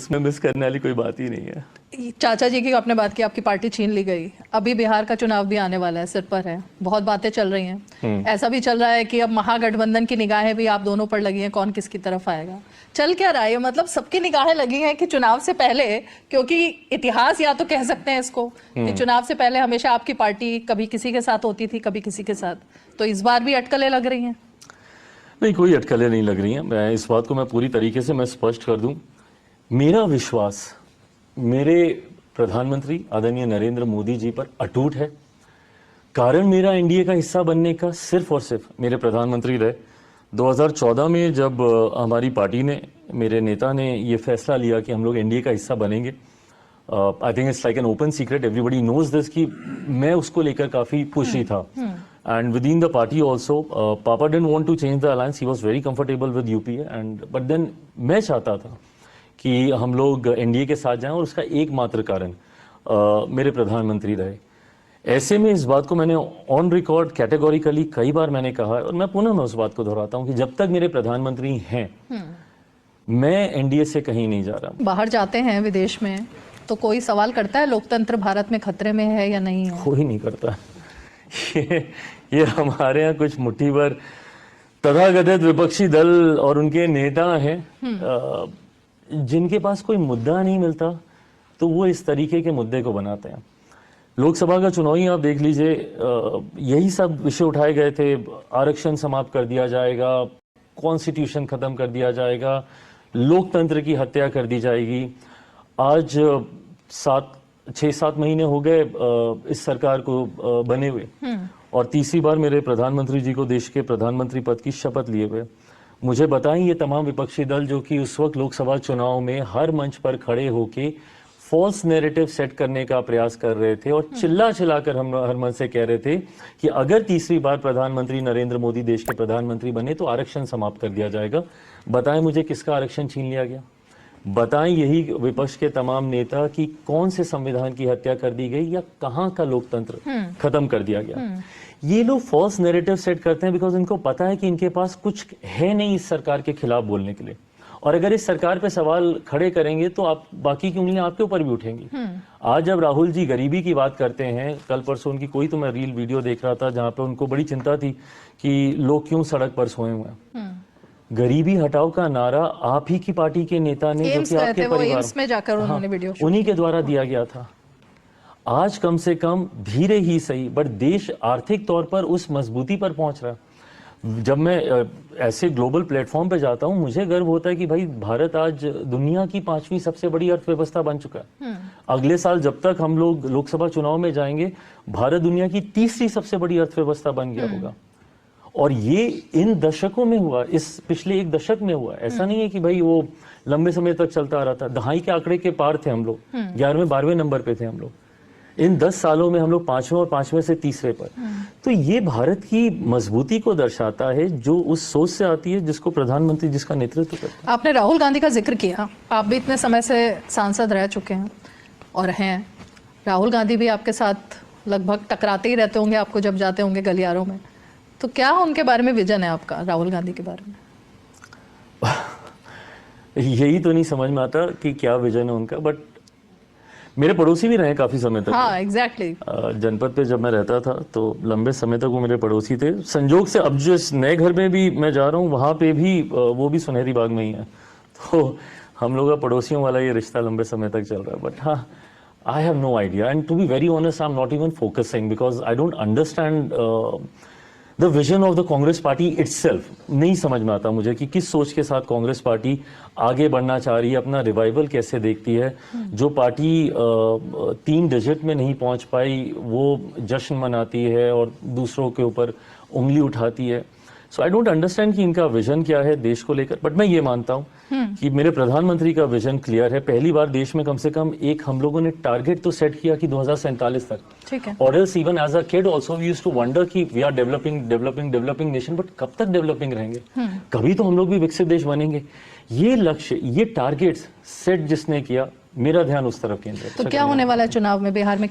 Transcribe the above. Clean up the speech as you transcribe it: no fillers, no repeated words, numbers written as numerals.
इसमें मिस करने वाली कोई बात ही नहीं है। चाचा जी की आपने बात की, आपकी पार्टी छीन ली गई, अभी बिहार का चुनाव भी आने वाला है, सिर पर है, बहुत बातें चल रही हैं। ऐसा भी चल रहा है कि अब महागठबंधन की निगाहें भी आप दोनों पर लगी हैं, कौन किसकी तरफ आएगा। चल क्या रहा है, मतलब सबकी निगाहें लगी हैं कि चुनाव से पहले, क्योंकि इतिहास या तो कह सकते हैं इसको कि चुनाव से पहले हमेशा आपकी पार्टी कभी किसी के साथ होती थी, कभी किसी के साथ, तो इस बार भी अटकलें लग रही हैं? नहीं, कोई अटकलें नहीं लग रही हैं। मैं इस बात को मैं पूरी तरीके से मैं स्पष्ट कर दूं, मेरा विश्वास मेरे प्रधानमंत्री आदरणीय नरेंद्र मोदी जी पर अटूट है। कारण मेरा एनडीए का हिस्सा बनने का सिर्फ और सिर्फ मेरे प्रधानमंत्री रहे। 2014 में जब हमारी पार्टी ने, मेरे नेता ने ये फैसला लिया कि हम लोग एनडीए का हिस्सा बनेंगे, I think it's like an open secret, everybody knows this, कि मैं उसको लेकर काफ़ी खुशी था। And within the party also, Papa didn't want to change the alliance. He was very comfortable with UPA, but then मैं चाहता था कि हम लोग एनडीए के साथ जाएं, और उसका एकमात्र कारण मेरे प्रधानमंत्री रहे। ऐसे में इस बात को मैंने ऑन रिकॉर्ड कैटेगोरिकली कई बार मैंने कहा, और मैं पुनः मैं उस बात को दोहराता हूं कि जब तक मेरे प्रधानमंत्री हैं मैं एनडीए से कहीं नहीं जा रहा। बाहर जाते हैं विदेश में तो कोई सवाल करता है लोकतंत्र भारत में खतरे में है या नहीं है? कोई नहीं करता। ये हमारे यहाँ कुछ मुट्ठी भर तथाकथित विपक्षी दल और उनके नेता हैं जिनके पास कोई मुद्दा नहीं मिलता तो वो इस तरीके के मुद्दे को बनाते हैं। लोकसभा का चुनाव ही आप देख लीजिए, यही सब विषय उठाए गए थे। आरक्षण समाप्त कर दिया जाएगा, कॉन्स्टिट्यूशन खत्म कर दिया जाएगा, लोकतंत्र की हत्या कर दी जाएगी। आज 6-7 महीने हो गए इस सरकार को बने हुए, और तीसरी बार मेरे प्रधानमंत्री जी को देश के प्रधानमंत्री पद की शपथ लिए हुए। मुझे बताएं, ये तमाम विपक्षी दल जो कि उस वक्त लोकसभा चुनाव में हर मंच पर खड़े होके फॉल्स नैरेटिव सेट करने का प्रयास कर रहे थे और चिल्ला चिल्लाकर हम हर मंच से कह रहे थे कि अगर तीसरी बार प्रधानमंत्री नरेंद्र मोदी देश के प्रधानमंत्री बने तो आरक्षण समाप्त कर दिया जाएगा। बताएं मुझे किसका आरक्षण छीन लिया गया? बताएं यही विपक्ष के तमाम नेता कि कौन से संविधान की हत्या कर दी गई या कहां का लोकतंत्र खत्म कर दिया गया। ये लोग फॉल्स नैरेटिव सेट करते हैं बिकॉज इनको पता है कि इनके पास कुछ है नहीं इस सरकार के खिलाफ बोलने के लिए, और अगर इस सरकार पे सवाल खड़े करेंगे तो आप बाकी की उंगलियां आपके ऊपर भी उठेंगी। आज जब राहुल जी गरीबी की बात करते हैं, कल परसों उनकी कोई तो मैं रील वीडियो देख रहा था जहां पे उनको बड़ी चिंता थी कि लोग क्यों सड़क पर सोए हुए हैं। गरीबी हटाओ का नारा आप ही की पार्टी के नेता ने, जो कि आपके परिवार में जाकर उन्होंने वीडियो उन्हीं के द्वारा दिया गया था। आज कम से कम धीरे ही सही बट देश आर्थिक तौर पर उस मजबूती पर पहुंच रहा है। जब मैं ऐसे ग्लोबल प्लेटफॉर्म पे जाता हूं मुझे गर्व होता है कि भाई भारत आज दुनिया की 5वीं सबसे बड़ी अर्थव्यवस्था बन चुका है। अगले साल जब तक हम लोग लोकसभा चुनाव में जाएंगे भारत दुनिया की 3री सबसे बड़ी अर्थव्यवस्था बन गया होगा। और ये इन दशकों में हुआ, इस पिछले 1 दशक में हुआ। ऐसा नहीं है कि भाई वो लंबे समय तक चलता आ रहा था। दहाई के आंकड़े के पार थे हम लोग, 11वें-12वें नंबर पे थे हम लोग। इन 10 सालों में हम लोग 5वें और 5वें से 3रे पर। तो ये भारत की मजबूती को दर्शाता है जो उस सोच से आती है जिसको प्रधानमंत्री जिसका नेतृत्व करता है। आपने राहुल गांधी का जिक्र किया, आप भी इतने समय से सांसद रह चुके हैं और हैं। राहुल गांधी भी आपके साथ लगभग टकराते ही रहते होंगे आपको जब जाते होंगे गलियारों में, तो क्या उनके बारे में विजन है आपका, राहुल गांधी के बारे में? यही तो नहीं समझ में आता कि क्या विजन है उनका, बट मेरे पड़ोसी भी रहे काफी समय तक। हाँ, एग्जैक्टली। जनपद पे जब मैं रहता था तो लंबे समय तक वो मेरे पड़ोसी थे। संजोग से अब जो इस नए घर में भी मैं जा रहा हूँ वहाँ पे भी वो भी सुनहरी बाग में ही है, तो हम लोग का पड़ोसियों वाला ये रिश्ता लंबे समय तक चल रहा है। बट हाँ, I have no idea and to be very honest I am not even focusing because I don't understand the vision of the Congress party itself. नहीं समझ में आता मुझे कि किस सोच के साथ कांग्रेस पार्टी आगे बढ़ना चाह रही है, अपना रिवाइवल कैसे देखती है। जो पार्टी 3 डिजिट में नहीं पहुंच पाई वो जश्न मनाती है और दूसरों के ऊपर उंगली उठाती है। सो आई डोंट अंडरस्टैंड कि इनका विजन क्या है देश को लेकर, बट मैं ये मानता हूँ कि मेरे प्रधानमंत्री का विजन क्लियर है। पहली बार देश में कम से कम एक हम लोगों ने टारगेट तो सेट किया कि 2047 तक, ठीक है। और else even as a kid also we used to wonder कि we are developing nation, but कब तक डेवलपिंग रहेंगे? कभी तो हम लोग भी विकसित देश बनेंगे। ये लक्ष्य, ये टारगेट्स सेट जिसने किया, मेरा ध्यान उस तरफ केंद्रित। तो क्या होने वाला है चुनाव में बिहार में?